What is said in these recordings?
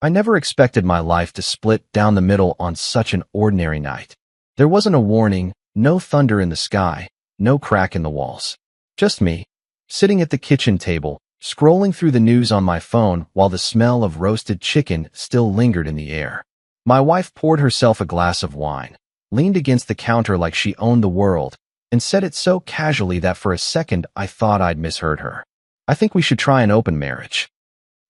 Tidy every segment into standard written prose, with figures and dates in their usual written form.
I never expected my life to split down the middle on such an ordinary night. There wasn't a warning, no thunder in the sky, no crack in the walls. Just me, sitting at the kitchen table, scrolling through the news on my phone while the smell of roasted chicken still lingered in the air. My wife poured herself a glass of wine, leaned against the counter like she owned the world, and said it so casually that for a second I thought I'd misheard her. "I think we should try an open marriage."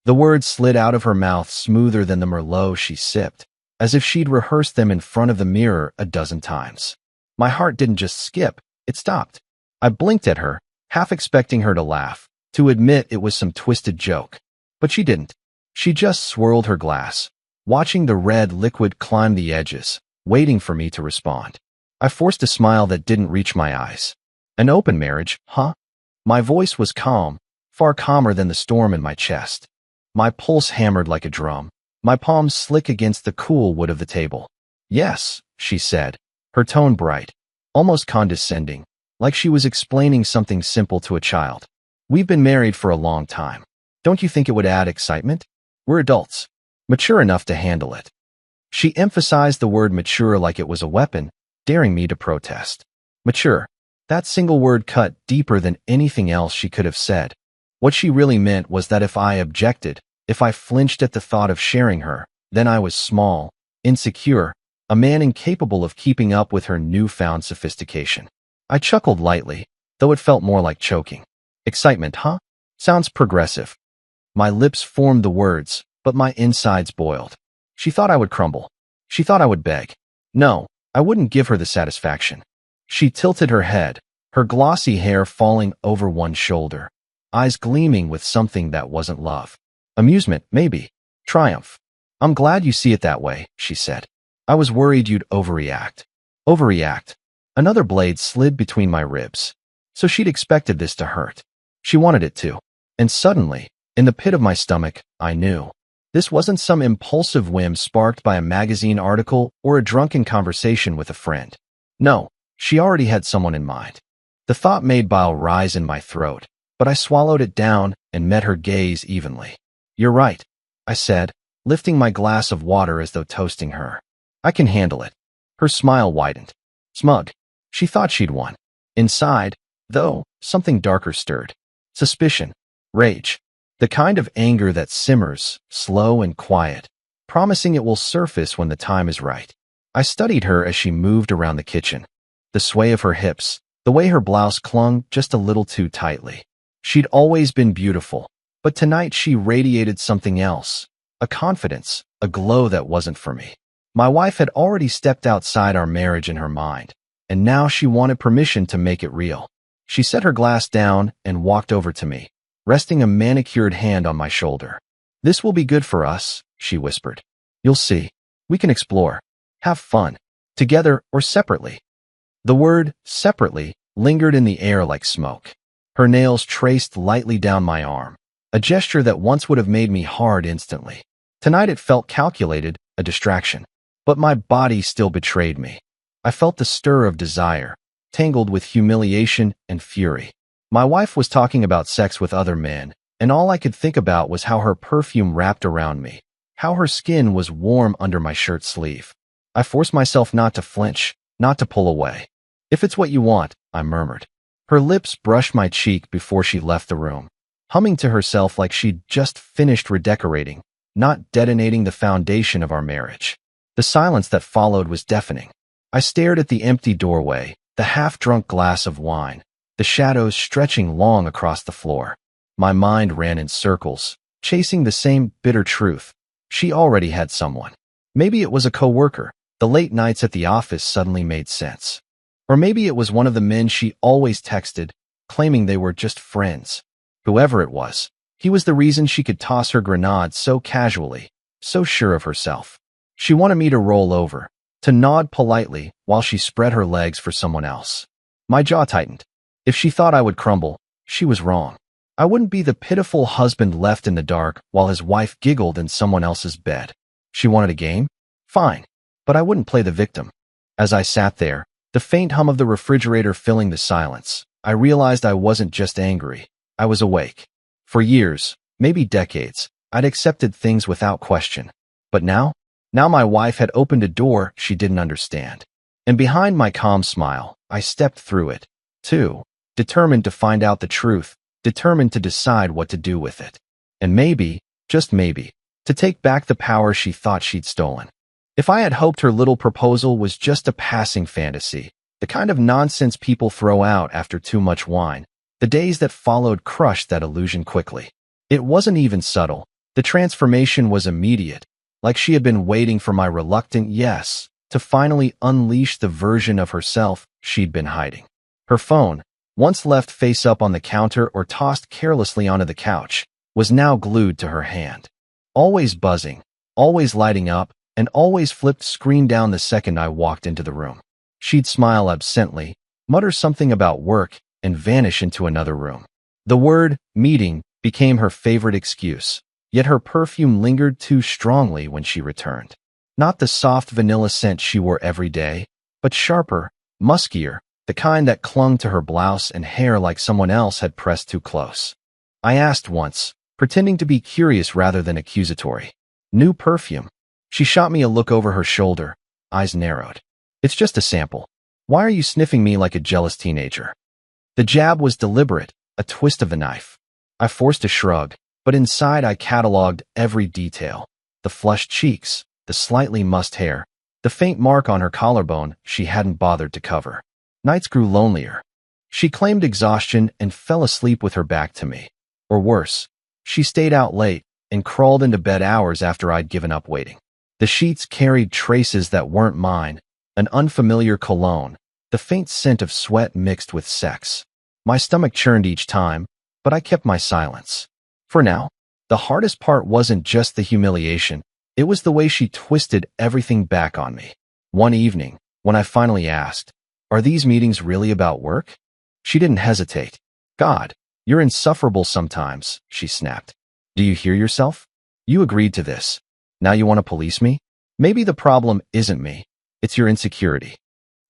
The words slid out of her mouth smoother than the Merlot she sipped, as if she'd rehearsed them in front of the mirror a dozen times. My heart didn't just skip, it stopped. I blinked at her, half expecting her to laugh, to admit it was some twisted joke. But she didn't. She just swirled her glass, watching the red liquid climb the edges, waiting for me to respond. I forced a smile that didn't reach my eyes. "An open marriage, huh?" My voice was calm, far calmer than the storm in my chest. My pulse hammered like a drum, my palms slick against the cool wood of the table. "Yes," she said, her tone bright, almost condescending, like she was explaining something simple to a child. "We've been married for a long time. Don't you think it would add excitement? We're adults, mature enough to handle it." She emphasized the word mature like it was a weapon, daring me to protest. Mature. That single word cut deeper than anything else she could have said. What she really meant was that if I objected, if I flinched at the thought of sharing her, then I was small, insecure, a man incapable of keeping up with her newfound sophistication. I chuckled lightly, though it felt more like choking. "Excitement, huh? Sounds progressive." My lips formed the words, but my insides boiled. She thought I would crumble. She thought I would beg. No, I wouldn't give her the satisfaction. She tilted her head, her glossy hair falling over one shoulder, eyes gleaming with something that wasn't love. Amusement, maybe. Triumph. "I'm glad you see it that way," she said. "I was worried you'd overreact." Overreact. Another blade slid between my ribs. So she'd expected this to hurt. She wanted it to. And suddenly, in the pit of my stomach, I knew. This wasn't some impulsive whim sparked by a magazine article or a drunken conversation with a friend. No, she already had someone in mind. The thought made bile rise in my throat, but I swallowed it down and met her gaze evenly. "You're right," I said, lifting my glass of water as though toasting her. "I can handle it." Her smile widened. Smug. She thought she'd won. Inside, though, something darker stirred. Suspicion. Rage. The kind of anger that simmers, slow and quiet, promising it will surface when the time is right. I studied her as she moved around the kitchen. The sway of her hips, the way her blouse clung just a little too tightly. She'd always been beautiful, but tonight she radiated something else, a confidence, a glow that wasn't for me. My wife had already stepped outside our marriage in her mind, and now she wanted permission to make it real. She set her glass down and walked over to me, resting a manicured hand on my shoulder. "This will be good for us," she whispered. "You'll see. We can explore. Have fun. Together or separately." The word separately lingered in the air like smoke. Her nails traced lightly down my arm, a gesture that once would have made me hard instantly. Tonight it felt calculated, a distraction. But my body still betrayed me. I felt the stir of desire, tangled with humiliation and fury. My wife was talking about sex with other men, and all I could think about was how her perfume wrapped around me, how her skin was warm under my shirt sleeve. I forced myself not to flinch, not to pull away. "If it's what you want," I murmured. Her lips brushed my cheek before she left the room, humming to herself like she'd just finished redecorating, not detonating the foundation of our marriage. The silence that followed was deafening. I stared at the empty doorway, the half-drunk glass of wine, the shadows stretching long across the floor. My mind ran in circles, chasing the same bitter truth. She already had someone. Maybe it was a coworker. The late nights at the office suddenly made sense. Or maybe it was one of the men she always texted, claiming they were just friends. Whoever it was, he was the reason she could toss her grenade so casually, so sure of herself. She wanted me to roll over, to nod politely while she spread her legs for someone else. My jaw tightened. If she thought I would crumble, she was wrong. I wouldn't be the pitiful husband left in the dark while his wife giggled in someone else's bed. She wanted a game? Fine, but I wouldn't play the victim. As I sat there, the faint hum of the refrigerator filling the silence, I realized I wasn't just angry. I was awake. For years, maybe decades, I'd accepted things without question. But now my wife had opened a door she didn't understand. And behind my calm smile, I stepped through it, too, determined to find out the truth, determined to decide what to do with it. And maybe, just maybe, to take back the power she thought she'd stolen. If I had hoped her little proposal was just a passing fantasy, the kind of nonsense people throw out after too much wine, the days that followed crushed that illusion quickly. It wasn't even subtle. The transformation was immediate, like she had been waiting for my reluctant yes to finally unleash the version of herself she'd been hiding. Her phone, once left face up on the counter or tossed carelessly onto the couch, was now glued to her hand. Always buzzing, always lighting up, and always flipped screen down the second I walked into the room. She'd smile absently, mutter something about work, and vanish into another room. The word meeting became her favorite excuse, yet her perfume lingered too strongly when she returned. Not the soft vanilla scent she wore every day, but sharper, muskier, the kind that clung to her blouse and hair like someone else had pressed too close. I asked once, pretending to be curious rather than accusatory. New perfume? She shot me a look over her shoulder, eyes narrowed. It's just a sample. Why are you sniffing me like a jealous teenager? The jab was deliberate, a twist of the knife. I forced a shrug, but inside I cataloged every detail. The flushed cheeks, the slightly mussed hair, the faint mark on her collarbone she hadn't bothered to cover. Nights grew lonelier. She claimed exhaustion and fell asleep with her back to me. Or worse, she stayed out late and crawled into bed hours after I'd given up waiting. The sheets carried traces that weren't mine, an unfamiliar cologne, the faint scent of sweat mixed with sex. My stomach churned each time, but I kept my silence. For now, the hardest part wasn't just the humiliation, it was the way she twisted everything back on me. One evening, when I finally asked, "Are these meetings really about work?" She didn't hesitate. "God, you're insufferable sometimes," she snapped. "Do you hear yourself? You agreed to this. Now you want to police me? Maybe the problem isn't me. It's your insecurity."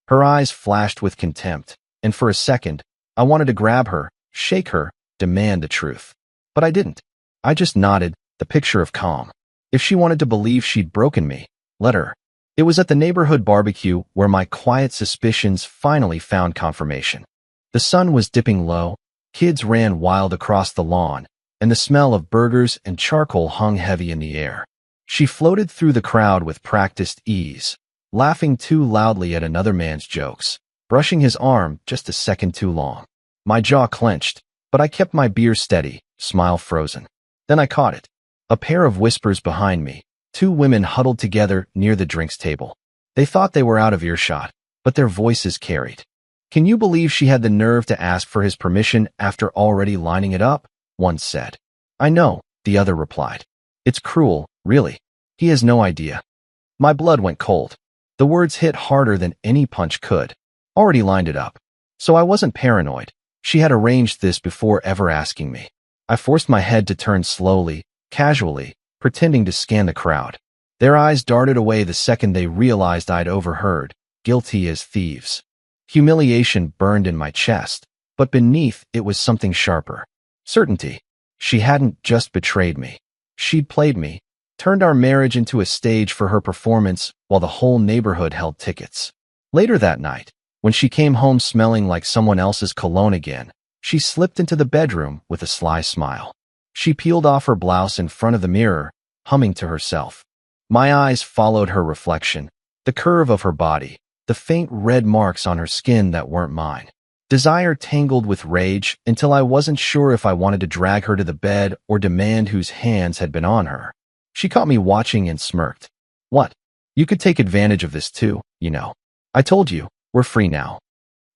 Her eyes flashed with contempt, and for a second, I wanted to grab her, shake her, demand the truth. But I didn't. I just nodded, the picture of calm. If she wanted to believe she'd broken me, let her. It was at the neighborhood barbecue where my quiet suspicions finally found confirmation. The sun was dipping low, kids ran wild across the lawn, and the smell of burgers and charcoal hung heavy in the air. She floated through the crowd with practiced ease, laughing too loudly at another man's jokes, brushing his arm just a second too long. My jaw clenched, but I kept my beer steady, smile frozen. Then I caught it. A pair of whispers behind me, two women huddled together near the drinks table. They thought they were out of earshot, but their voices carried. "Can you believe she had the nerve to ask for his permission after already lining it up?" one said. "I know," the other replied. "It's cruel, really. He has no idea." My blood went cold. The words hit harder than any punch could. Already lined it up. So I wasn't paranoid. She had arranged this before ever asking me. I forced my head to turn slowly, casually, pretending to scan the crowd. Their eyes darted away the second they realized I'd overheard, guilty as thieves. Humiliation burned in my chest, but beneath it was something sharper. Certainty. She hadn't just betrayed me. She'd played me, turned our marriage into a stage for her performance while the whole neighborhood held tickets. Later that night, when she came home smelling like someone else's cologne again, she slipped into the bedroom with a sly smile. She peeled off her blouse in front of the mirror, humming to herself. My eyes followed her reflection, the curve of her body, the faint red marks on her skin that weren't mine. Desire tangled with rage until I wasn't sure if I wanted to drag her to the bed or demand whose hands had been on her. She caught me watching and smirked. "What? You could take advantage of this too, you know. I told you, we're free now."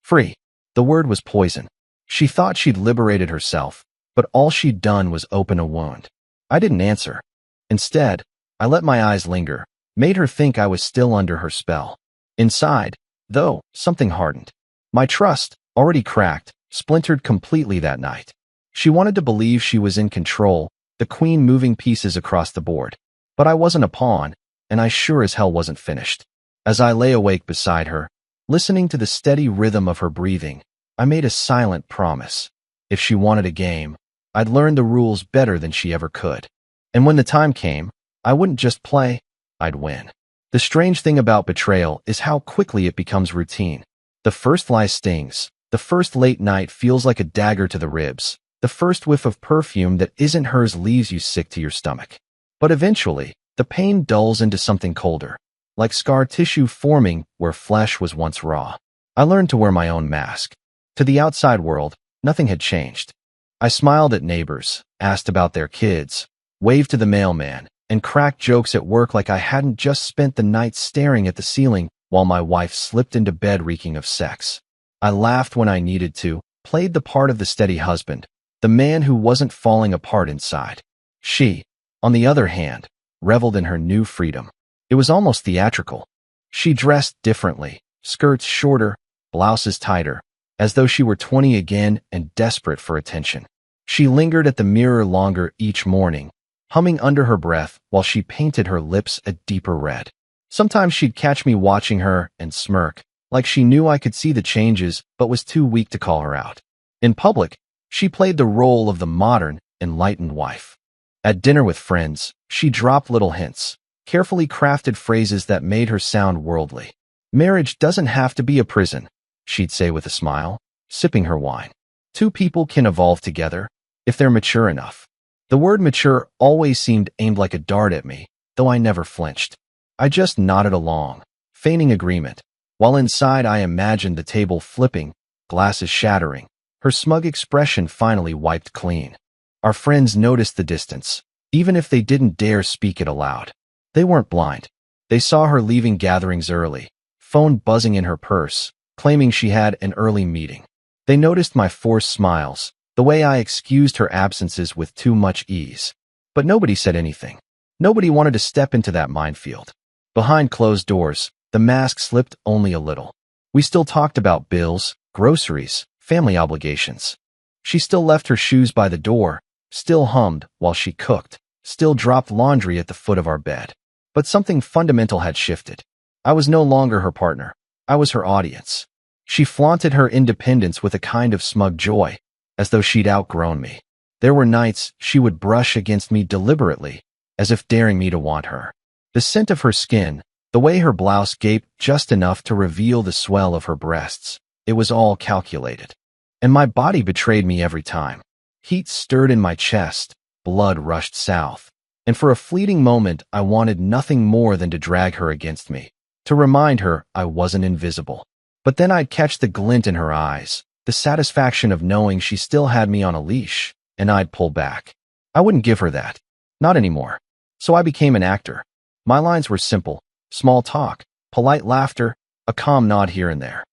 Free. The word was poison. She thought she'd liberated herself, but all she'd done was open a wound. I didn't answer. Instead, I let my eyes linger, made her think I was still under her spell. Inside, though, something hardened. My trust, already cracked, splintered completely that night. She wanted to believe she was in control, the queen moving pieces across the board. But I wasn't a pawn, and I sure as hell wasn't finished. As I lay awake beside her, listening to the steady rhythm of her breathing, I made a silent promise. If she wanted a game, I'd learn the rules better than she ever could. And when the time came, I wouldn't just play, I'd win. The strange thing about betrayal is how quickly it becomes routine. The first lie stings. The first late night feels like a dagger to the ribs. The first whiff of perfume that isn't hers leaves you sick to your stomach. But eventually, the pain dulls into something colder, like scar tissue forming where flesh was once raw. I learned to wear my own mask. To the outside world, nothing had changed. I smiled at neighbors, asked about their kids, waved to the mailman, and cracked jokes at work like I hadn't just spent the night staring at the ceiling while my wife slipped into bed reeking of sex. I laughed when I needed to, played the part of the steady husband, the man who wasn't falling apart inside. She, on the other hand, reveled in her new freedom. It was almost theatrical. She dressed differently, skirts shorter, blouses tighter, as though she were 20 again and desperate for attention. She lingered at the mirror longer each morning, humming under her breath while she painted her lips a deeper red. Sometimes she'd catch me watching her and smirk, like she knew I could see the changes but was too weak to call her out. In public, she played the role of the modern, enlightened wife. At dinner with friends, she dropped little hints, carefully crafted phrases that made her sound worldly. "Marriage doesn't have to be a prison," she'd say with a smile, sipping her wine. "Two people can evolve together, if they're mature enough." The word mature always seemed aimed like a dart at me, though I never flinched. I just nodded along, feigning agreement, while inside I imagined the table flipping, glasses shattering, her smug expression finally wiped clean. Our friends noticed the distance, even if they didn't dare speak it aloud. They weren't blind. They saw her leaving gatherings early, phone buzzing in her purse, claiming she had an early meeting. They noticed my forced smiles, the way I excused her absences with too much ease. But nobody said anything. Nobody wanted to step into that minefield. Behind closed doors, the mask slipped only a little. We still talked about bills, groceries, family obligations. She still left her shoes by the door, still hummed while she cooked, still dropped laundry at the foot of our bed. But something fundamental had shifted. I was no longer her partner. I was her audience. She flaunted her independence with a kind of smug joy, as though she'd outgrown me. There were nights she would brush against me deliberately, as if daring me to want her. The scent of her skin, the way her blouse gaped just enough to reveal the swell of her breasts, it was all calculated. And my body betrayed me every time. Heat stirred in my chest, blood rushed south. And for a fleeting moment, I wanted nothing more than to drag her against me, to remind her I wasn't invisible. But then I'd catch the glint in her eyes, the satisfaction of knowing she still had me on a leash, and I'd pull back. I wouldn't give her that. Not anymore. So I became an actor. My lines were simple, small talk, polite laughter, a calm nod here and there.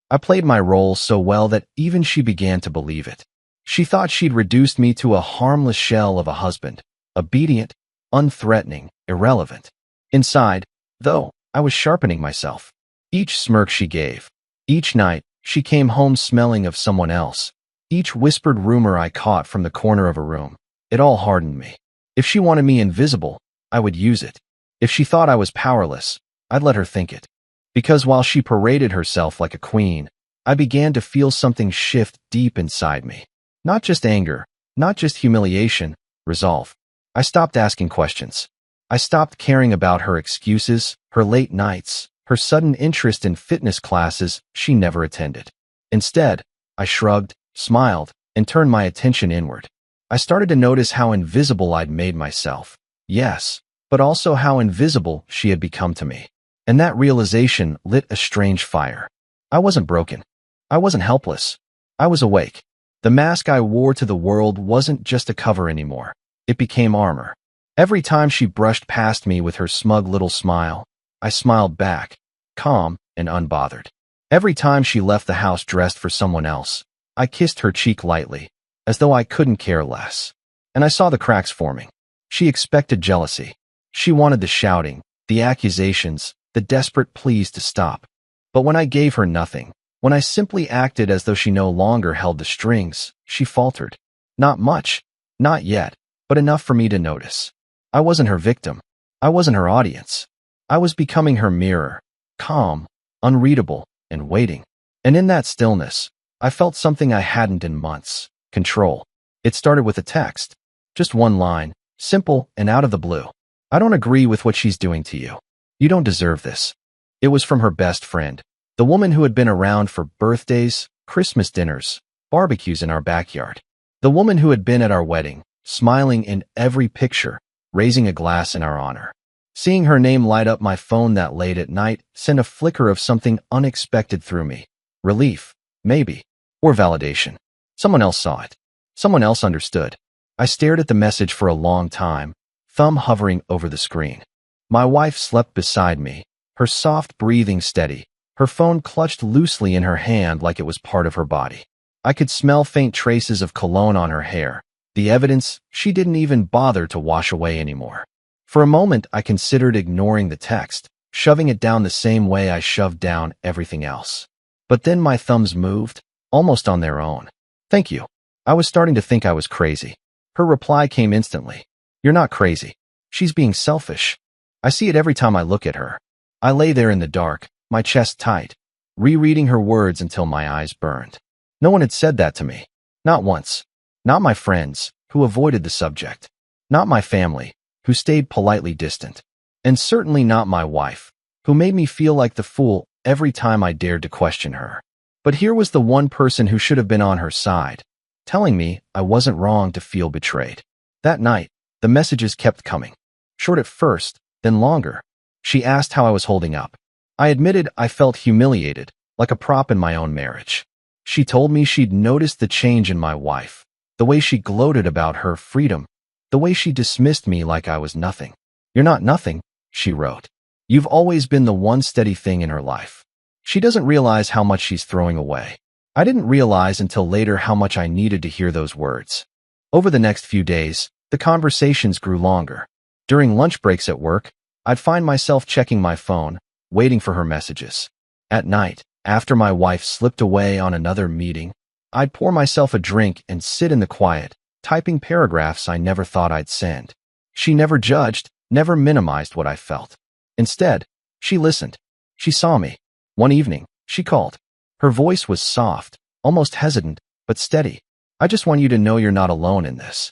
I played my role so well that even she began to believe it. She thought she'd reduced me to a harmless shell of a husband, obedient, unthreatening, irrelevant. Inside, though, I was sharpening myself. Each smirk she gave, each night she came home smelling of someone else, each whispered rumor I caught from the corner of a room, it all hardened me. If she wanted me invisible, I would use it. If she thought I was powerless, I'd let her think it. Because while she paraded herself like a queen, I began to feel something shift deep inside me. Not just anger, not just humiliation, resolve. I stopped asking questions. I stopped caring about her excuses, her late nights, her sudden interest in fitness classes she never attended. Instead, I shrugged, smiled, and turned my attention inward. I started to notice how invisible I'd made myself. Yes, but also how invisible she had become to me. And that realization lit a strange fire. I wasn't broken. I wasn't helpless. I was awake. The mask I wore to the world wasn't just a cover anymore. It became armor. Every time she brushed past me with her smug little smile, I smiled back, calm and unbothered. Every time she left the house dressed for someone else, I kissed her cheek lightly, as though I couldn't care less. And I saw the cracks forming. She expected jealousy. She wanted the shouting, the accusations, the desperate pleas to stop. But when I gave her nothing, when I simply acted as though she no longer held the strings, she faltered. Not much, not yet, but enough for me to notice. I wasn't her victim. I wasn't her audience. I was becoming her mirror, calm, unreadable, and waiting. And in that stillness, I felt something I hadn't in months: control. It started with a text. Just one line, simple and out of the blue. I don't agree with what she's doing to you. You don't deserve this. It was from her best friend, the woman who had been around for birthdays, Christmas dinners, barbecues in our backyard. The woman who had been at our wedding, smiling in every picture, raising a glass in our honor. Seeing her name light up my phone that late at night sent a flicker of something unexpected through me. Relief, maybe, or validation. Someone else saw it. Someone else understood. I stared at the message for a long time, thumb hovering over the screen. My wife slept beside me, her soft breathing steady, her phone clutched loosely in her hand like it was part of her body. I could smell faint traces of cologne on her hair, the evidence she didn't even bother to wash away anymore. For a moment, I considered ignoring the text, shoving it down the same way I shoved down everything else. But then my thumbs moved, almost on their own. Thank you. I was starting to think I was crazy. Her reply came instantly. You're not crazy. She's being selfish. I see it every time I look at her. I lay there in the dark, my chest tight, rereading her words until my eyes burned. No one had said that to me. Not once. Not my friends, who avoided the subject. Not my family, who stayed politely distant. And certainly not my wife, who made me feel like the fool every time I dared to question her. But here was the one person who should have been on her side, telling me I wasn't wrong to feel betrayed. That night, the messages kept coming. Short at first, then longer. She asked how I was holding up. I admitted I felt humiliated, like a prop in my own marriage. She told me she'd noticed the change in my wife, the way she gloated about her freedom, the way she dismissed me like I was nothing. You're not nothing, she wrote. You've always been the one steady thing in her life. She doesn't realize how much she's throwing away. I didn't realize until later how much I needed to hear those words. Over the next few days, the conversations grew longer. During lunch breaks at work, I'd find myself checking my phone, waiting for her messages. At night, after my wife slipped away on another meeting, I'd pour myself a drink and sit in the quiet, typing paragraphs I never thought I'd send. She never judged, never minimized what I felt. Instead, she listened. She saw me. One evening, she called. Her voice was soft, almost hesitant, but steady. I just want you to know you're not alone in this.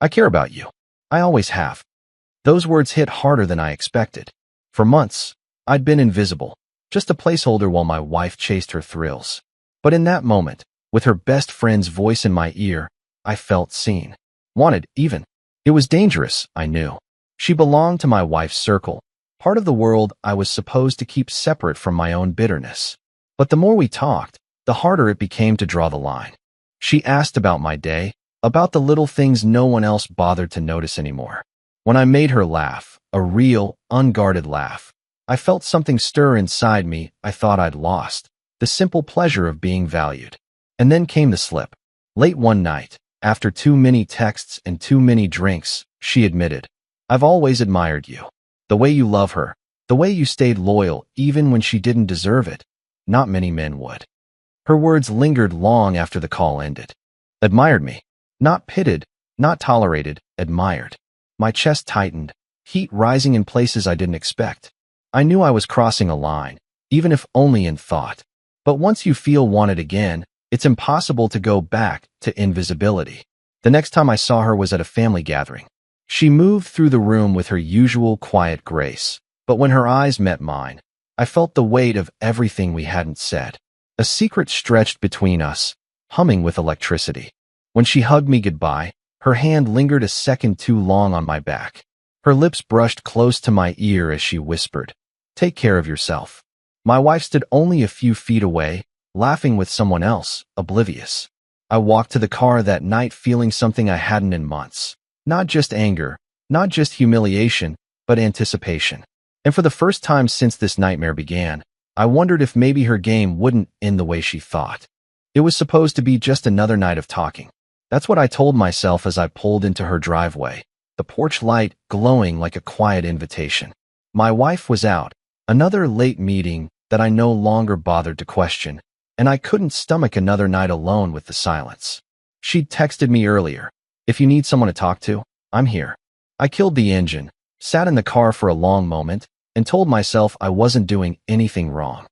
I care about you. I always have. Those words hit harder than I expected. For months, I'd been invisible, just a placeholder while my wife chased her thrills. But in that moment, with her best friend's voice in my ear, I felt seen. Wanted, even. It was dangerous, I knew. She belonged to my wife's circle, part of the world I was supposed to keep separate from my own bitterness. But the more we talked, the harder it became to draw the line. She asked about my day, about the little things no one else bothered to notice anymore. When I made her laugh, a real, unguarded laugh, I felt something stir inside me I thought I'd lost, the simple pleasure of being valued. And then came the slip. Late one night, after too many texts and too many drinks, she admitted, I've always admired you. The way you love her, the way you stayed loyal even when she didn't deserve it. Not many men would. Her words lingered long after the call ended. Admired me. Not pitted, not tolerated, admired. My chest tightened, heat rising in places I didn't expect. I knew I was crossing a line, even if only in thought. But once you feel wanted again, it's impossible to go back to invisibility. The next time I saw her was at a family gathering. She moved through the room with her usual quiet grace, but when her eyes met mine, I felt the weight of everything we hadn't said. A secret stretched between us, humming with electricity. When she hugged me goodbye, her hand lingered a second too long on my back. Her lips brushed close to my ear as she whispered, Take care of yourself. My wife stood only a few feet away, laughing with someone else, oblivious. I walked to the car that night feeling something I hadn't in months. Not just anger, not just humiliation, but anticipation. And for the first time since this nightmare began, I wondered if maybe her game wouldn't end the way she thought. It was supposed to be just another night of talking. That's what I told myself as I pulled into her driveway, the porch light glowing like a quiet invitation. My wife was out, another late meeting that I no longer bothered to question, and I couldn't stomach another night alone with the silence. She'd texted me earlier, If you need someone to talk to, I'm here. I killed the engine, sat in the car for a long moment, and told myself I wasn't doing anything wrong.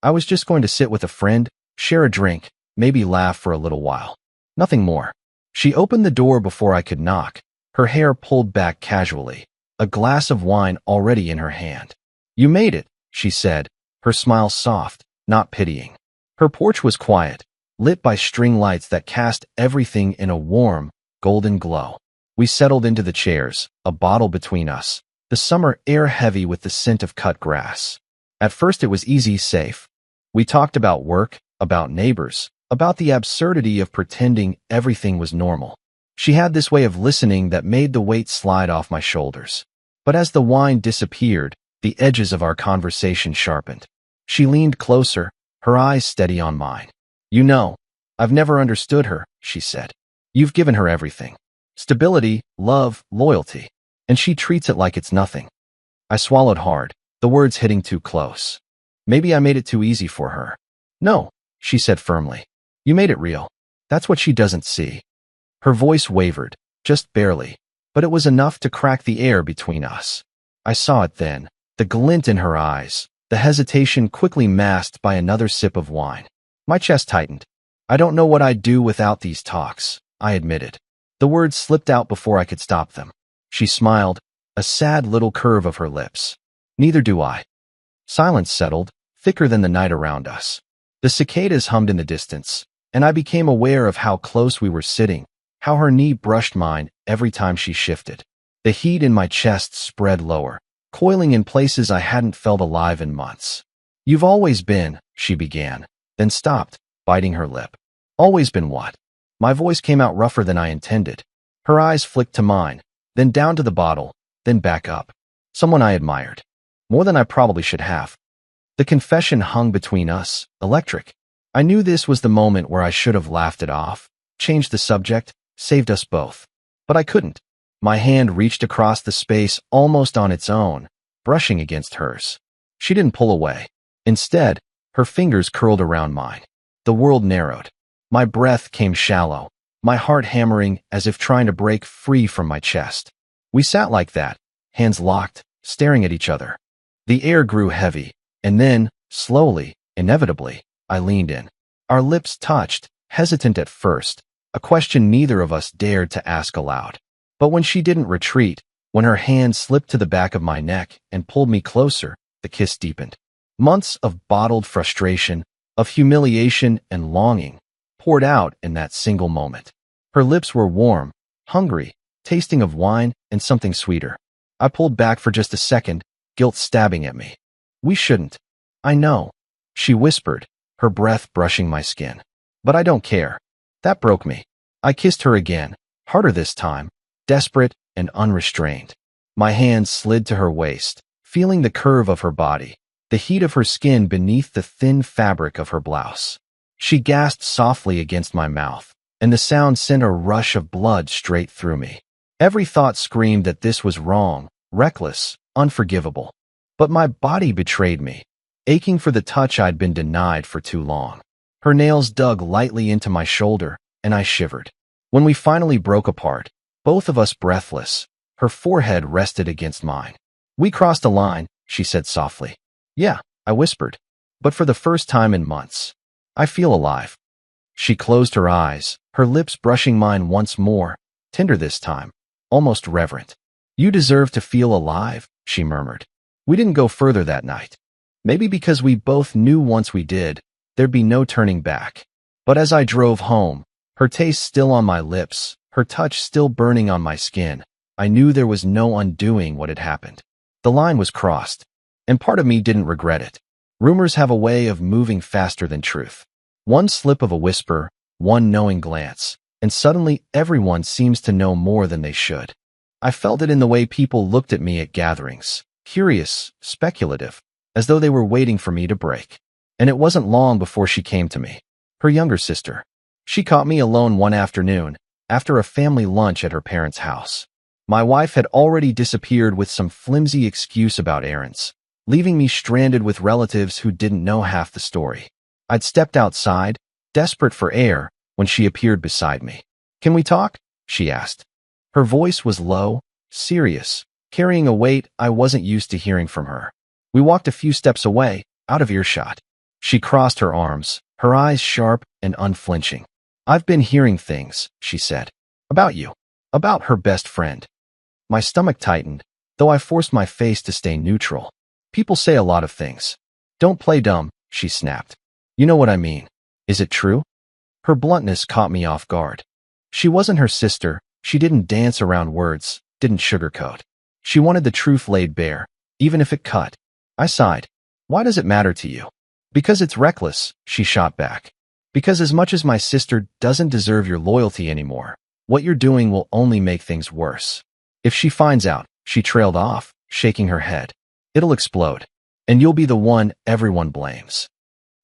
I was just going to sit with a friend, share a drink, maybe laugh for a little while. Nothing more. She opened the door before I could knock, her hair pulled back casually, a glass of wine already in her hand. "You made it," she said, her smile soft, not pitying. Her porch was quiet, lit by string lights that cast everything in a warm, golden glow. We settled into the chairs, a bottle between us, the summer air heavy with the scent of cut grass. At first it was easy, safe. We talked about work, about neighbors, about the absurdity of pretending everything was normal. She had this way of listening that made the weight slide off my shoulders. But as the wine disappeared, the edges of our conversation sharpened. She leaned closer, her eyes steady on mine. "You know, I've never understood her," she said. "You've given her everything. Stability, love, loyalty. And she treats it like it's nothing." I swallowed hard, the words hitting too close. Maybe I made it too easy for her. "No," she said firmly. "You made it real. That's what she doesn't see." Her voice wavered, just barely, but it was enough to crack the air between us. I saw it then, the glint in her eyes, the hesitation quickly masked by another sip of wine. My chest tightened. "I don't know what I'd do without these talks," I admitted. The words slipped out before I could stop them. She smiled, a sad little curve of her lips. "Neither do I." Silence settled, thicker than the night around us. The cicadas hummed in the distance, and I became aware of how close we were sitting, how her knee brushed mine every time she shifted. The heat in my chest spread lower, coiling in places I hadn't felt alive in months. "You've always been," she began, then stopped, biting her lip. "Always been what?" My voice came out rougher than I intended. Her eyes flicked to mine, then down to the bottle, then back up. "Someone I admired. More than I probably should have." The confession hung between us, electric. I knew this was the moment where I should have laughed it off, changed the subject, saved us both. But I couldn't. My hand reached across the space almost on its own, brushing against hers. She didn't pull away. Instead, her fingers curled around mine. The world narrowed. My breath came shallow, my heart hammering as if trying to break free from my chest. We sat like that, hands locked, staring at each other. The air grew heavy, and then, slowly, inevitably, I leaned in. Our lips touched, hesitant at first, a question neither of us dared to ask aloud. But when she didn't retreat, when her hand slipped to the back of my neck and pulled me closer, the kiss deepened. Months of bottled frustration, of humiliation and longing, poured out in that single moment. Her lips were warm, hungry, tasting of wine and something sweeter. I pulled back for just a second, guilt stabbing at me. "We shouldn't." "I know," she whispered, her breath brushing my skin. "But I don't care." That broke me. I kissed her again, harder this time, desperate and unrestrained. My hands slid to her waist, feeling the curve of her body, the heat of her skin beneath the thin fabric of her blouse. She gasped softly against my mouth, and the sound sent a rush of blood straight through me. Every thought screamed that this was wrong, reckless, unforgivable. But my body betrayed me, aching for the touch I'd been denied for too long. Her nails dug lightly into my shoulder, and I shivered. When we finally broke apart, both of us breathless, her forehead rested against mine. "We crossed a line," she said softly. "Yeah," I whispered, "but for the first time in months. I feel alive." She closed her eyes, her lips brushing mine once more, tender this time, almost reverent. "You deserve to feel alive," she murmured. We didn't go further that night. Maybe because we both knew once we did, there'd be no turning back. But as I drove home, her taste still on my lips, her touch still burning on my skin, I knew there was no undoing what had happened. The line was crossed, and part of me didn't regret it. Rumors have a way of moving faster than truth. One slip of a whisper, one knowing glance, and suddenly everyone seems to know more than they should. I felt it in the way people looked at me at gatherings, curious, speculative, as though they were waiting for me to break. And it wasn't long before she came to me, her younger sister. She caught me alone one afternoon, after a family lunch at her parents' house. My wife had already disappeared with some flimsy excuse about errands, leaving me stranded with relatives who didn't know half the story. I'd stepped outside, desperate for air, when she appeared beside me. "Can we talk?" she asked. Her voice was low, serious, carrying a weight I wasn't used to hearing from her. We walked a few steps away, out of earshot. She crossed her arms, her eyes sharp and unflinching. "I've been hearing things," she said. "About you. About her best friend." My stomach tightened, though I forced my face to stay neutral. People say a lot of things. Don't play dumb, she snapped. You know what I mean. Is it true? Her bluntness caught me off guard. She wasn't her sister. She didn't dance around words, didn't sugarcoat. She wanted the truth laid bare, even if it cut. I sighed. Why does it matter to you? Because it's reckless, she shot back. Because as much as my sister doesn't deserve your loyalty anymore, what you're doing will only make things worse. If she finds out, she trailed off, shaking her head. It'll explode. And you'll be the one everyone blames.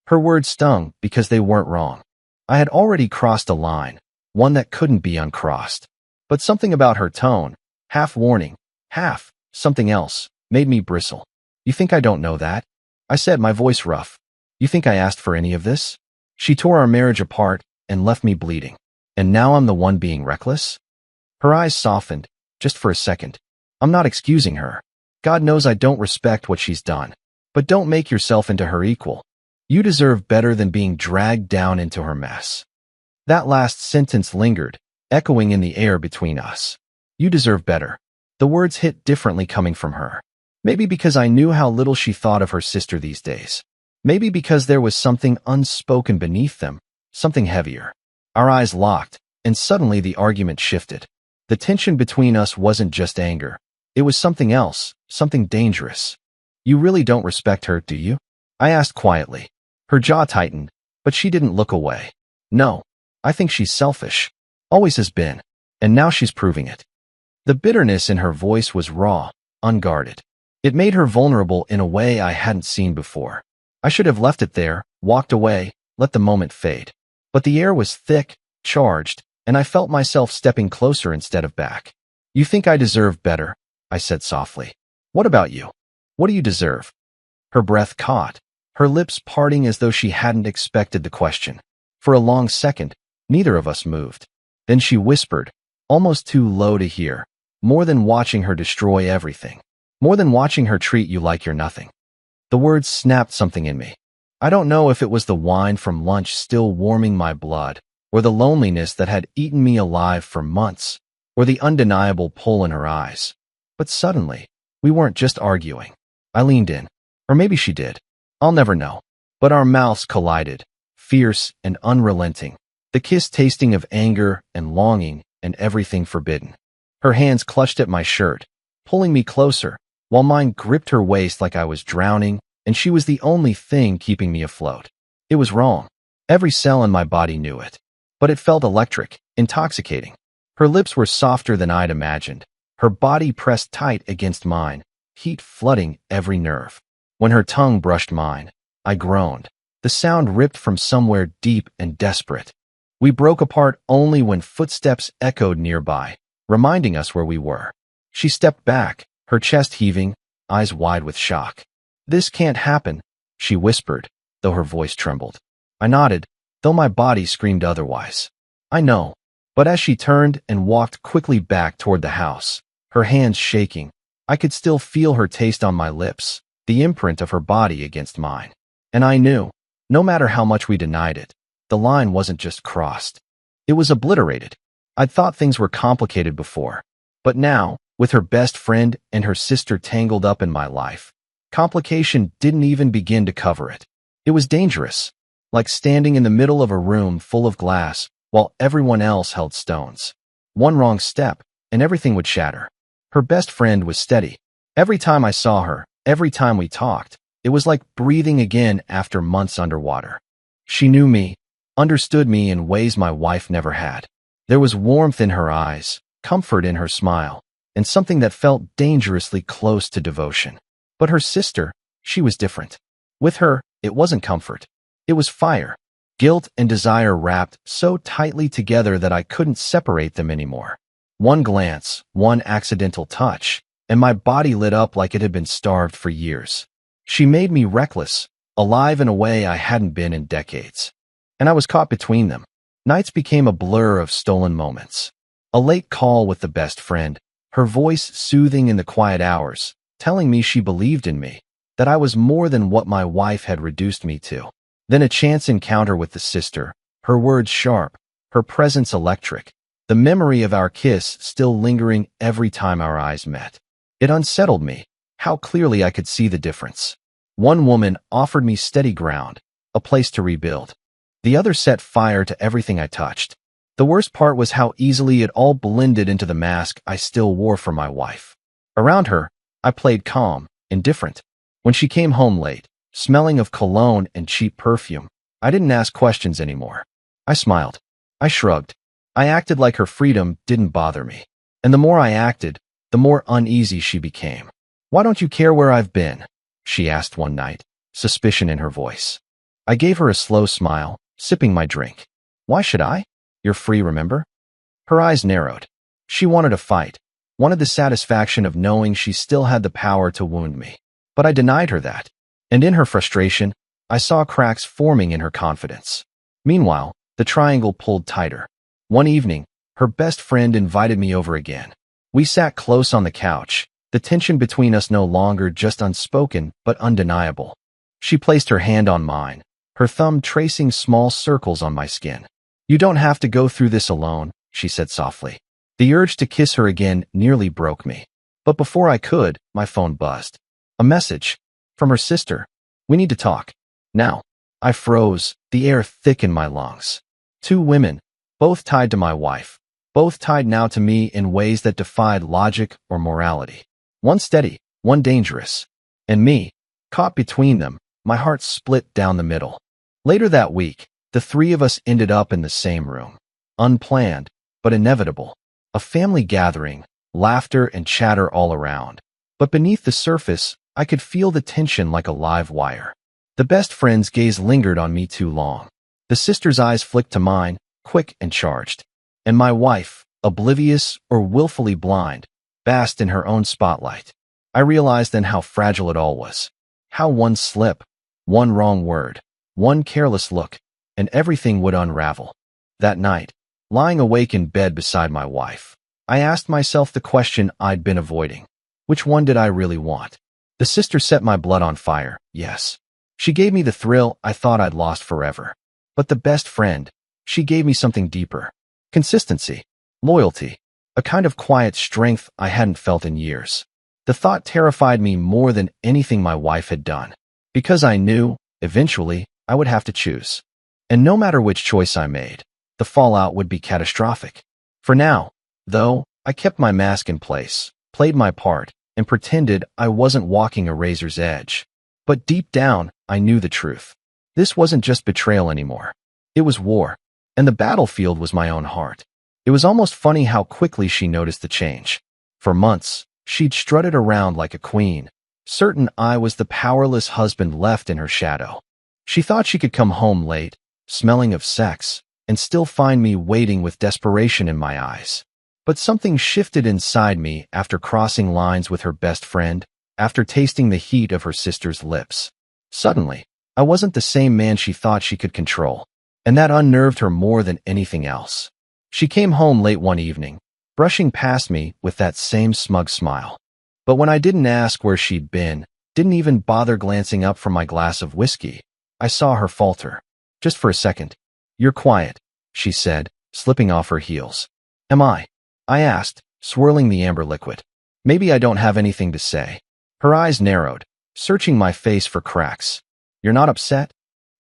Her words stung because they weren't wrong. I had already crossed a line, one that couldn't be uncrossed. But something about her tone, half warning, half something else, made me bristle. You think I don't know that? I said, my voice rough. You think I asked for any of this? She tore our marriage apart and left me bleeding. And now I'm the one being reckless? Her eyes softened, just for a second. I'm not excusing her. God knows I don't respect what she's done. But don't make yourself into her equal. You deserve better than being dragged down into her mess. That last sentence lingered, echoing in the air between us. You deserve better. The words hit differently coming from her. Maybe because I knew how little she thought of her sister these days. Maybe because there was something unspoken beneath them, something heavier. Our eyes locked, and suddenly the argument shifted. The tension between us wasn't just anger. It was something else, something dangerous. You really don't respect her, do you? I asked quietly. Her jaw tightened, but she didn't look away. No, I think she's selfish. Always has been. And now she's proving it. The bitterness in her voice was raw, unguarded. It made her vulnerable in a way I hadn't seen before. I should have left it there, walked away, let the moment fade. But the air was thick, charged, and I felt myself stepping closer instead of back. You think I deserve better, I said softly. What about you? What do you deserve? Her breath caught, her lips parting as though she hadn't expected the question. For a long second, neither of us moved. Then she whispered, almost too low to hear, more than watching her destroy everything. More than watching her treat you like you're nothing. The words snapped something in me. I don't know if it was the wine from lunch still warming my blood, or the loneliness that had eaten me alive for months, or the undeniable pull in her eyes. But suddenly, we weren't just arguing. I leaned in. Or maybe she did. I'll never know. But our mouths collided, fierce and unrelenting, the kiss tasting of anger and longing and everything forbidden. Her hands clutched at my shirt, pulling me closer, while mine gripped her waist like I was drowning, and she was the only thing keeping me afloat. It was wrong. Every cell in my body knew it. But it felt electric, intoxicating. Her lips were softer than I'd imagined, her body pressed tight against mine, heat flooding every nerve. When her tongue brushed mine, I groaned. The sound ripped from somewhere deep and desperate. We broke apart only when footsteps echoed nearby, reminding us where we were. She stepped back, her chest heaving, eyes wide with shock. This can't happen, she whispered, though her voice trembled. I nodded, though my body screamed otherwise. I know. But as she turned and walked quickly back toward the house, her hands shaking, I could still feel her taste on my lips, the imprint of her body against mine. And I knew, no matter how much we denied it, the line wasn't just crossed. It was obliterated. I'd thought things were complicated before. But now, with her best friend and her sister tangled up in my life, complication didn't even begin to cover it. It was dangerous, like standing in the middle of a room full of glass while everyone else held stones. One wrong step, and everything would shatter. Her best friend was steady. Every time I saw her, every time we talked, it was like breathing again after months underwater. She knew me, understood me in ways my wife never had. There was warmth in her eyes, comfort in her smile, and something that felt dangerously close to devotion. But her sister, she was different. With her, it wasn't comfort. It was fire. Guilt and desire wrapped so tightly together that I couldn't separate them anymore. One glance, one accidental touch, and my body lit up like it had been starved for years. She made me reckless, alive in a way I hadn't been in decades. And I was caught between them. Nights became a blur of stolen moments. A late call with the best friend, her voice soothing in the quiet hours, telling me she believed in me, that I was more than what my wife had reduced me to. Then a chance encounter with the sister, her words sharp, her presence electric, the memory of our kiss still lingering every time our eyes met. It unsettled me, how clearly I could see the difference. One woman offered me steady ground, a place to rebuild. The other set fire to everything I touched. The worst part was how easily it all blended into the mask I still wore for my wife. Around her, I played calm, indifferent. When she came home late, smelling of cologne and cheap perfume, I didn't ask questions anymore. I smiled. I shrugged. I acted like her freedom didn't bother me. And the more I acted, the more uneasy she became. "Why don't you care where I've been?" she asked one night, suspicion in her voice. I gave her a slow smile, sipping my drink. "Why should I? You're free, remember?" Her eyes narrowed. She wanted a fight, wanted the satisfaction of knowing she still had the power to wound me. But I denied her that. And in her frustration, I saw cracks forming in her confidence. Meanwhile, the triangle pulled tighter. One evening, her best friend invited me over again. We sat close on the couch, the tension between us no longer just unspoken but undeniable. She placed her hand on mine, her thumb tracing small circles on my skin. "You don't have to go through this alone," she said softly. The urge to kiss her again nearly broke me. But before I could, my phone buzzed. A message. From her sister. "We need to talk. Now." I froze, the air thick in my lungs. Two women, both tied to my wife. Both tied now to me in ways that defied logic or morality. One steady, one dangerous. And me, caught between them, my heart split down the middle. Later that week, the three of us ended up in the same room. Unplanned, but inevitable. A family gathering, laughter and chatter all around. But beneath the surface, I could feel the tension like a live wire. The best friend's gaze lingered on me too long. The sister's eyes flicked to mine, quick and charged. And my wife, oblivious or willfully blind, basked in her own spotlight. I realized then how fragile it all was. How one slip, one wrong word, one careless look, and everything would unravel. That night, lying awake in bed beside my wife, I asked myself the question I'd been avoiding. Which one did I really want? The sister set my blood on fire, yes. She gave me the thrill I thought I'd lost forever. But the best friend, she gave me something deeper. Consistency, loyalty, a kind of quiet strength I hadn't felt in years. The thought terrified me more than anything my wife had done, because I knew, eventually, I would have to choose. And no matter which choice I made, the fallout would be catastrophic. For now, though, I kept my mask in place, played my part, and pretended I wasn't walking a razor's edge. But deep down, I knew the truth. This wasn't just betrayal anymore. It was war. And the battlefield was my own heart. It was almost funny how quickly she noticed the change. For months, she'd strutted around like a queen, certain I was the powerless husband left in her shadow. She thought she could come home late, smelling of sex, and still find me waiting with desperation in my eyes. But something shifted inside me after crossing lines with her best friend, after tasting the heat of her sister's lips. Suddenly, I wasn't the same man she thought she could control. And that unnerved her more than anything else. She came home late one evening, brushing past me with that same smug smile. But when I didn't ask where she'd been, didn't even bother glancing up from my glass of whiskey, I saw her falter. Just for a second. "You're quiet," she said, slipping off her heels. "Am I?" I asked, swirling the amber liquid. "Maybe I don't have anything to say." Her eyes narrowed, searching my face for cracks. "You're not upset?"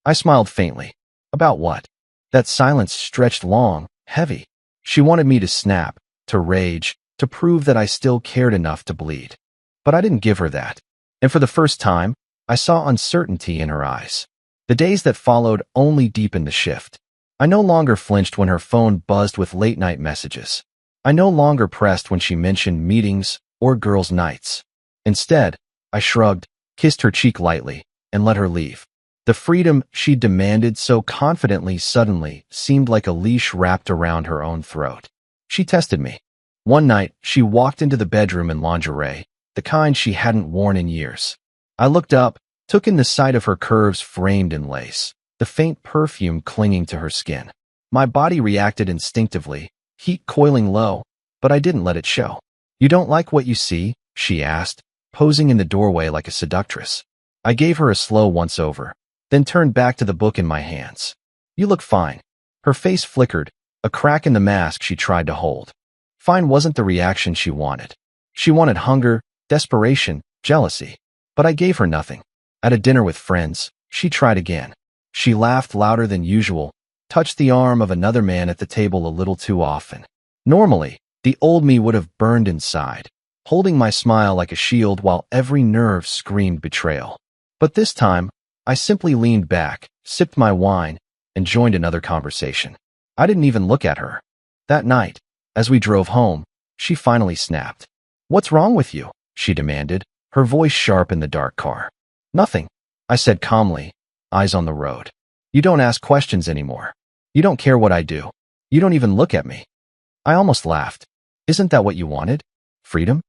I smiled faintly. "About what?" That silence stretched long, heavy. She wanted me to snap, to rage, to prove that I still cared enough to bleed. But I didn't give her that. And for the first time, I saw uncertainty in her eyes. The days that followed only deepened the shift. I no longer flinched when her phone buzzed with late-night messages. I no longer pressed when she mentioned meetings or girls' nights. Instead, I shrugged, kissed her cheek lightly, and let her leave. The freedom she demanded so confidently suddenly seemed like a leash wrapped around her own throat. She tested me. One night, she walked into the bedroom in lingerie, the kind she hadn't worn in years. I looked up, took in the sight of her curves framed in lace, the faint perfume clinging to her skin. My body reacted instinctively, heat coiling low, but I didn't let it show. "You don't like what you see?" she asked, posing in the doorway like a seductress. I gave her a slow once-over, then turned back to the book in my hands. "You look fine." Her face flickered, a crack in the mask she tried to hold. Fine wasn't the reaction she wanted. She wanted hunger, desperation, jealousy. But I gave her nothing. At a dinner with friends, she tried again. She laughed louder than usual, touched the arm of another man at the table a little too often. Normally, the old me would have burned inside, holding my smile like a shield while every nerve screamed betrayal. But this time, I simply leaned back, sipped my wine, and joined another conversation. I didn't even look at her. That night, as we drove home, she finally snapped. "What's wrong with you?" she demanded, her voice sharp in the dark car. "Nothing," I said calmly, eyes on the road. "You don't ask questions anymore. You don't care what I do. You don't even look at me." I almost laughed. "Isn't that what you wanted? Freedom?"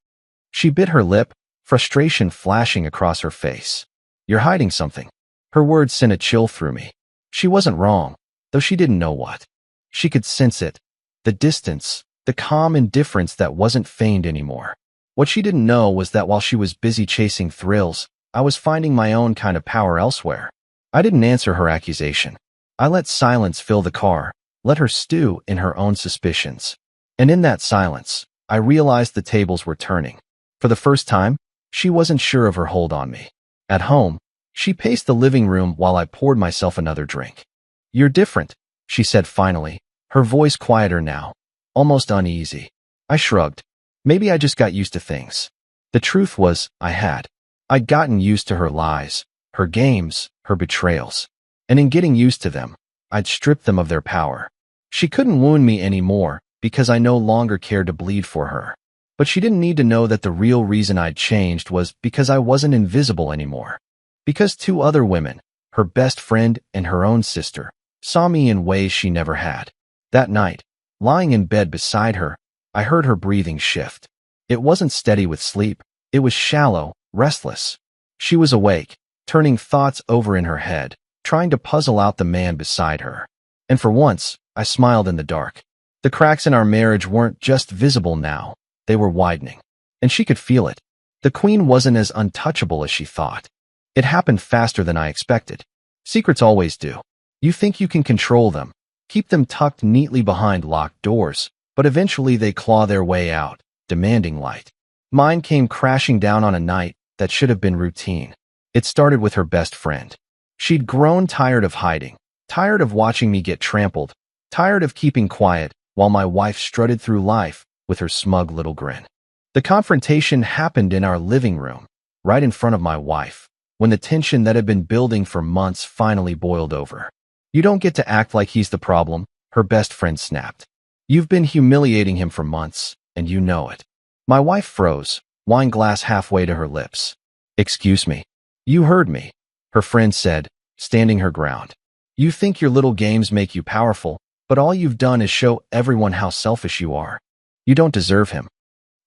She bit her lip, frustration flashing across her face. "You're hiding something." Her words sent a chill through me. She wasn't wrong, though she didn't know what. She could sense it. The distance, the calm indifference that wasn't feigned anymore. What she didn't know was that while she was busy chasing thrills, I was finding my own kind of power elsewhere. I didn't answer her accusation. I let silence fill the car, let her stew in her own suspicions. And in that silence, I realized the tables were turning. For the first time, she wasn't sure of her hold on me. At home, she paced the living room while I poured myself another drink. "You're different," she said finally, her voice quieter now, almost uneasy. I shrugged. Maybe I just got used to things. The truth was, I had. I'd gotten used to her lies, her games, her betrayals. And in getting used to them, I'd stripped them of their power. She couldn't wound me anymore because I no longer cared to bleed for her. But she didn't need to know that the real reason I'd changed was because I wasn't invisible anymore. Because two other women, her best friend and her own sister, saw me in ways she never had. That night, lying in bed beside her, I heard her breathing shift. It wasn't steady with sleep. It was shallow, restless. She was awake, turning thoughts over in her head, trying to puzzle out the man beside her. And for once, I smiled in the dark. The cracks in our marriage weren't just visible now. They were widening. And she could feel it. The queen wasn't as untouchable as she thought. It happened faster than I expected. Secrets always do. You think you can control them, keep them tucked neatly behind locked doors, but eventually they claw their way out, demanding light. Mine came crashing down on a night that should have been routine. It started with her best friend. She'd grown tired of hiding, tired of watching me get trampled, tired of keeping quiet while my wife strutted through life with her smug little grin. The confrontation happened in our living room, right in front of my wife, when the tension that had been building for months finally boiled over. "You don't get to act like he's the problem," her best friend snapped. "You've been humiliating him for months, and you know it." My wife froze, wine glass halfway to her lips. "Excuse me." "You heard me," her friend said, standing her ground. "You think your little games make you powerful, but all you've done is show everyone how selfish you are. You don't deserve him."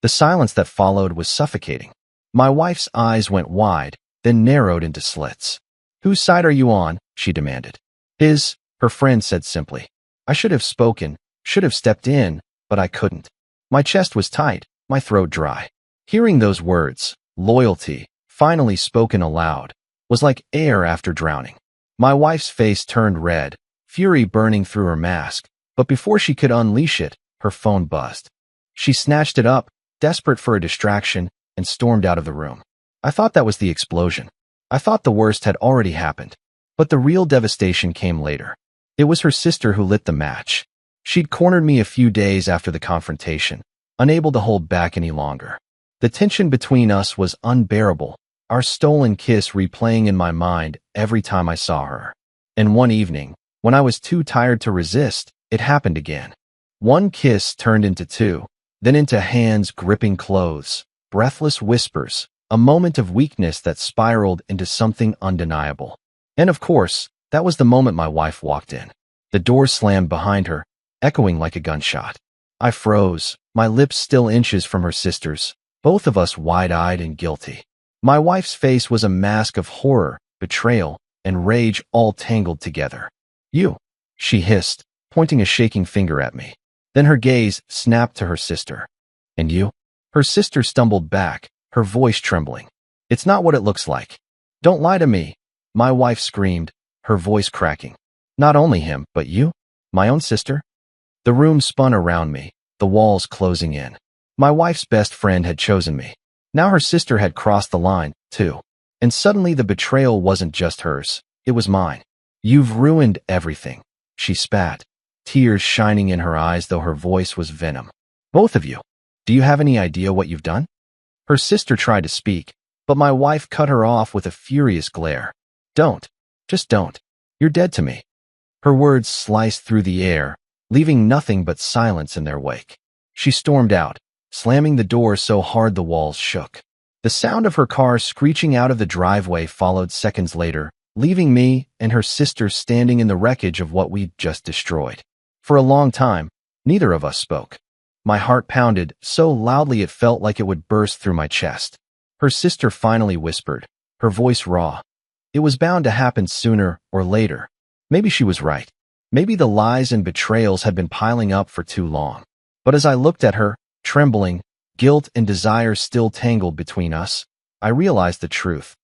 The silence that followed was suffocating. My wife's eyes went wide, then narrowed into slits. "Whose side are you on?" she demanded. "His," her friend said simply. I should have spoken, should have stepped in, but I couldn't. My chest was tight, my throat dry. Hearing those words, loyalty, finally spoken aloud, was like air after drowning. My wife's face turned red, fury burning through her mask, but before she could unleash it, her phone buzzed. She snatched it up, desperate for a distraction, and stormed out of the room. I thought that was the explosion. I thought the worst had already happened. But the real devastation came later. It was her sister who lit the match. She'd cornered me a few days after the confrontation, unable to hold back any longer. The tension between us was unbearable, our stolen kiss replaying in my mind every time I saw her. And one evening, when I was too tired to resist, it happened again. One kiss turned into two, then into hands gripping clothes, breathless whispers, a moment of weakness that spiraled into something undeniable. And of course, that was the moment my wife walked in. The door slammed behind her, echoing like a gunshot. I froze, my lips still inches from her sister's, both of us wide-eyed and guilty. My wife's face was a mask of horror, betrayal, and rage all tangled together. "You," she hissed, pointing a shaking finger at me. Then her gaze snapped to her sister. "And you?" Her sister stumbled back, her voice trembling. "It's not what it looks like. Don't lie to me," my wife screamed, her voice cracking. "Not only him, but you? My own sister?" The room spun around me, the walls closing in. My wife's best friend had chosen me. Now her sister had crossed the line, too. And suddenly the betrayal wasn't just hers. It was mine. You've ruined everything, she spat, tears shining in her eyes though her voice was venom. Both of you. Do you have any idea what you've done? Her sister tried to speak, but my wife cut her off with a furious glare. Don't. Just don't. You're dead to me. Her words sliced through the air, leaving nothing but silence in their wake. She stormed out, slamming the door so hard the walls shook. The sound of her car screeching out of the driveway followed seconds later, leaving me and her sister standing in the wreckage of what we'd just destroyed. For a long time, neither of us spoke. My heart pounded so loudly it felt like it would burst through my chest. Her sister finally whispered, her voice raw. It was bound to happen sooner or later. Maybe she was right. Maybe the lies and betrayals had been piling up for too long. But as I looked at her, trembling, guilt and desire still tangled between us, I realized the truth.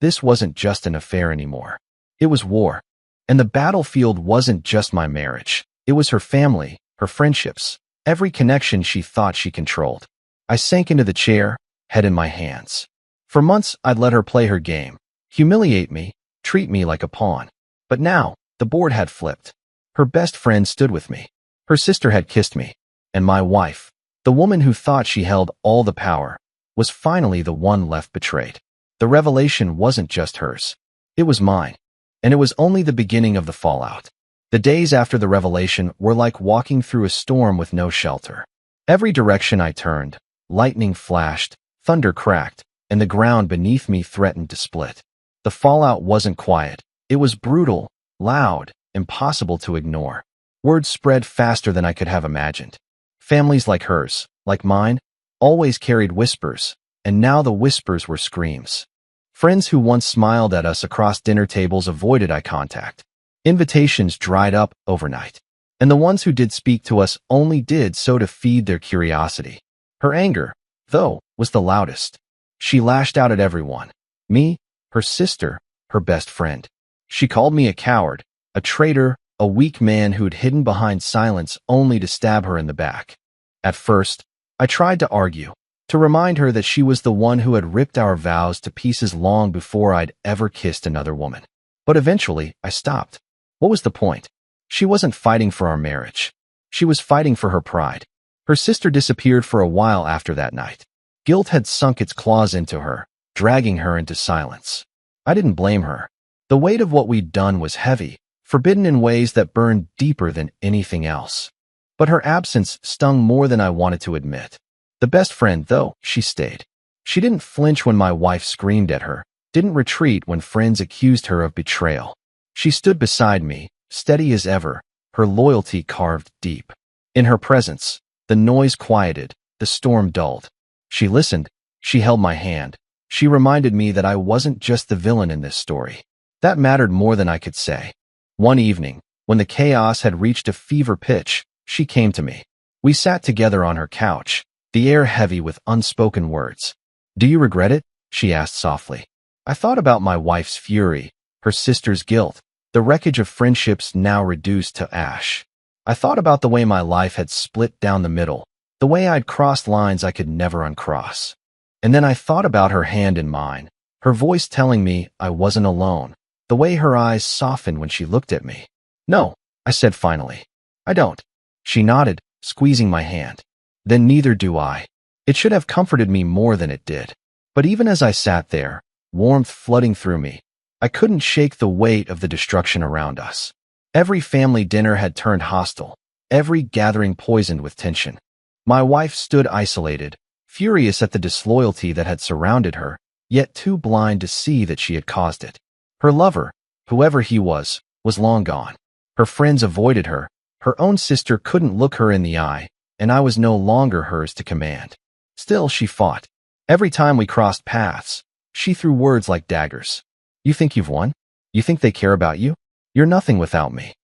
This wasn't just an affair anymore. It was war. And the battlefield wasn't just my marriage. It was her family, her friendships, every connection she thought she controlled. I sank into the chair, head in my hands. For months, I'd let her play her game, humiliate me, treat me like a pawn. But now, the board had flipped. Her best friend stood with me. Her sister had kissed me. And my wife, the woman who thought she held all the power, was finally the one left betrayed. The revelation wasn't just hers. It was mine. And it was only the beginning of the fallout. The days after the revelation were like walking through a storm with no shelter. Every direction I turned, lightning flashed, thunder cracked, and the ground beneath me threatened to split. The fallout wasn't quiet. It was brutal, loud, impossible to ignore. Words spread faster than I could have imagined. Families like hers, like mine, always carried whispers, and now the whispers were screams. Friends who once smiled at us across dinner tables avoided eye contact. Invitations dried up overnight. And the ones who did speak to us only did so to feed their curiosity. Her anger, though, was the loudest. She lashed out at everyone. Me, her sister, her best friend. She called me a coward, a traitor, a weak man who'd hidden behind silence only to stab her in the back. At first, I tried to argue, to remind her that she was the one who had ripped our vows to pieces long before I'd ever kissed another woman. But eventually, I stopped. What was the point? She wasn't fighting for our marriage. She was fighting for her pride. Her sister disappeared for a while after that night. Guilt had sunk its claws into her, dragging her into silence. I didn't blame her. The weight of what we'd done was heavy, forbidden in ways that burned deeper than anything else. But her absence stung more than I wanted to admit. The best friend, though, she stayed. She didn't flinch when my wife screamed at her, didn't retreat when friends accused her of betrayal. She stood beside me, steady as ever, her loyalty carved deep. In her presence, the noise quieted, the storm dulled. She listened, she held my hand. She reminded me that I wasn't just the villain in this story. That mattered more than I could say. One evening, when the chaos had reached a fever pitch, she came to me. We sat together on her couch, the air heavy with unspoken words. "Do you regret it?" she asked softly. I thought about my wife's fury, her sister's guilt, the wreckage of friendships now reduced to ash. I thought about the way my life had split down the middle, the way I'd crossed lines I could never uncross. And then I thought about her hand in mine, her voice telling me I wasn't alone, the way her eyes softened when she looked at me. "No," I said finally. "I don't." She nodded, squeezing my hand. "Then neither do I." It should have comforted me more than it did. But even as I sat there, warmth flooding through me, I couldn't shake the weight of the destruction around us. Every family dinner had turned hostile, every gathering poisoned with tension. My wife stood isolated, furious at the disloyalty that had surrounded her, yet too blind to see that she had caused it. Her lover, whoever he was long gone. Her friends avoided her, her own sister couldn't look her in the eye, and I was no longer hers to command. Still, she fought. Every time we crossed paths, she threw words like daggers. "You think you've won? You think they care about you? You're nothing without me."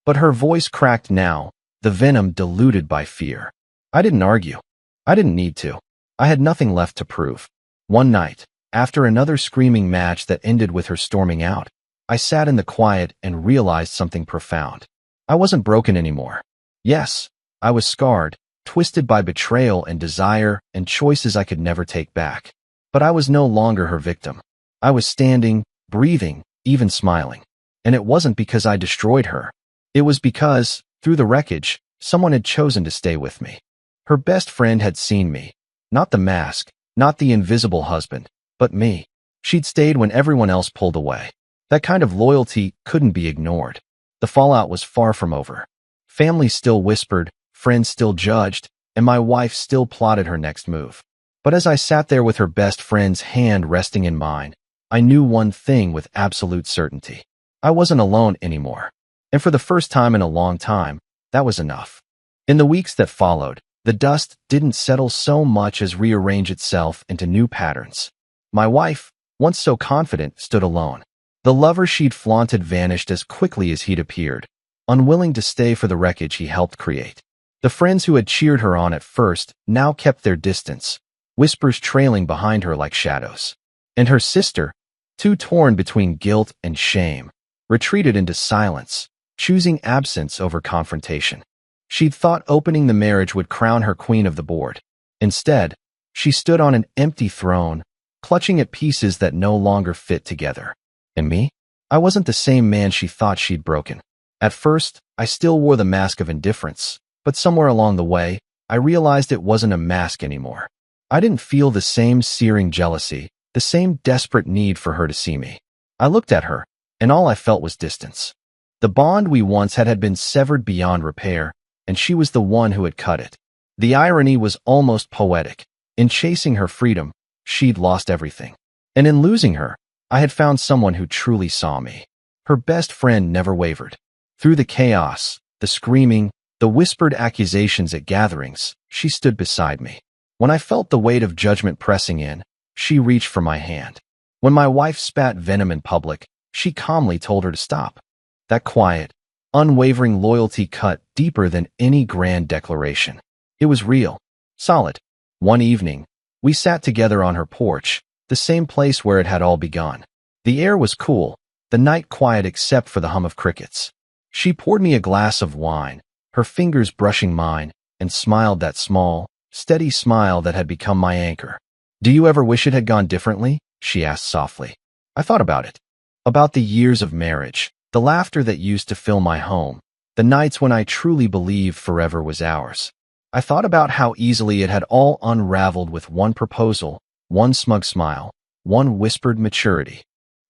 But her voice cracked now, the venom diluted by fear. I didn't argue. I didn't need to. I had nothing left to prove. One night, after another screaming match that ended with her storming out, I sat in the quiet and realized something profound. I wasn't broken anymore. Yes, I was scarred, twisted by betrayal and desire and choices I could never take back. But I was no longer her victim. I was standing, breathing, even smiling. And it wasn't because I destroyed her. It was because, through the wreckage, someone had chosen to stay with me. Her best friend had seen me. Not the mask, not the invisible husband, but me. She'd stayed when everyone else pulled away. That kind of loyalty couldn't be ignored. The fallout was far from over. Family still whispered, friends still judged, and my wife still plotted her next move. But as I sat there with her best friend's hand resting in mine, I knew one thing with absolute certainty. I wasn't alone anymore. And for the first time in a long time, that was enough. In the weeks that followed, the dust didn't settle so much as rearrange itself into new patterns. My wife, once so confident, stood alone. The lover she'd flaunted vanished as quickly as he'd appeared, unwilling to stay for the wreckage he helped create. The friends who had cheered her on at first now kept their distance, whispers trailing behind her like shadows. And her sister, too torn between guilt and shame, retreated into silence, choosing absence over confrontation. She'd thought opening the marriage would crown her queen of the board. Instead, she stood on an empty throne, clutching at pieces that no longer fit together. And me? I wasn't the same man she thought she'd broken. At first, I still wore the mask of indifference, but somewhere along the way, I realized it wasn't a mask anymore. I didn't feel the same searing jealousy, the same desperate need for her to see me. I looked at her, and all I felt was distance. The bond we once had been severed beyond repair, and she was the one who had cut it. The irony was almost poetic. In chasing her freedom, she'd lost everything. And in losing her, I had found someone who truly saw me. Her best friend never wavered. Through the chaos, the screaming, the whispered accusations at gatherings, she stood beside me. When I felt the weight of judgment pressing in, she reached for my hand. When my wife spat venom in public, she calmly told her to stop. That quiet, unwavering loyalty cut deeper than any grand declaration. It was real, solid. One evening, we sat together on her porch, the same place where it had all begun. The air was cool, the night quiet except for the hum of crickets. She poured me a glass of wine, her fingers brushing mine, and smiled that small, steady smile that had become my anchor. "Do you ever wish it had gone differently?" she asked softly. I thought about it. About the years of marriage, the laughter that used to fill my home, the nights when I truly believed forever was ours. I thought about how easily it had all unraveled with one proposal, one smug smile, one whispered maturity.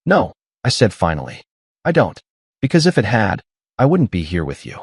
"No," I said finally. "I don't. Because if it had, I wouldn't be here with you."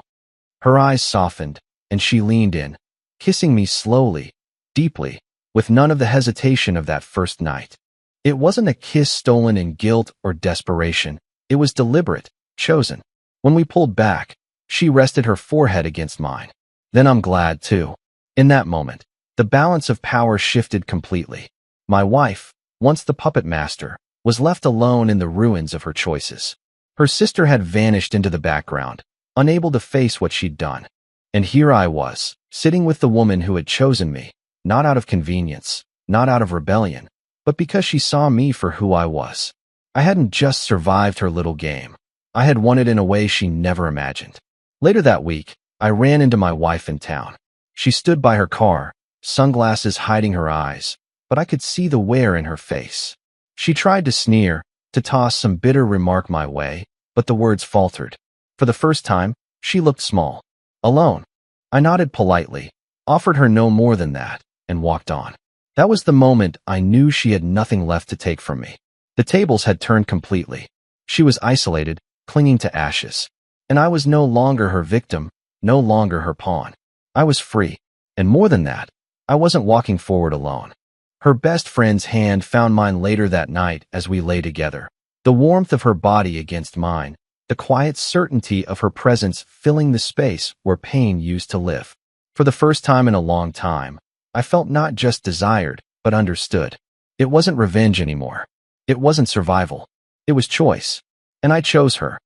Her eyes softened, and she leaned in, kissing me slowly, deeply, with none of the hesitation of that first night. It wasn't a kiss stolen in guilt or desperation. It was deliberate, chosen. When we pulled back, she rested her forehead against mine. Then I'm glad, too. In that moment, the balance of power shifted completely. My wife, once the puppet master, was left alone in the ruins of her choices. Her sister had vanished into the background, unable to face what she'd done. And here I was, sitting with the woman who had chosen me, not out of convenience, not out of rebellion, but because she saw me for who I was. I hadn't just survived her little game. I had won it in a way she never imagined. Later that week, I ran into my wife in town. She stood by her car, sunglasses hiding her eyes, but I could see the wear in her face. She tried to sneer, to toss some bitter remark my way, but the words faltered. For the first time, she looked small, alone. I nodded politely, offered her no more than that, and walked on. That was the moment I knew she had nothing left to take from me. The tables had turned completely. She was isolated, clinging to ashes. And I was no longer her victim, no longer her pawn. I was free. And more than that, I wasn't walking forward alone. Her best friend's hand found mine later that night as we lay together. The warmth of her body against mine, the quiet certainty of her presence filling the space where pain used to live. For the first time in a long time, I felt not just desired, but understood. It wasn't revenge anymore. It wasn't survival. It was choice. And I chose her.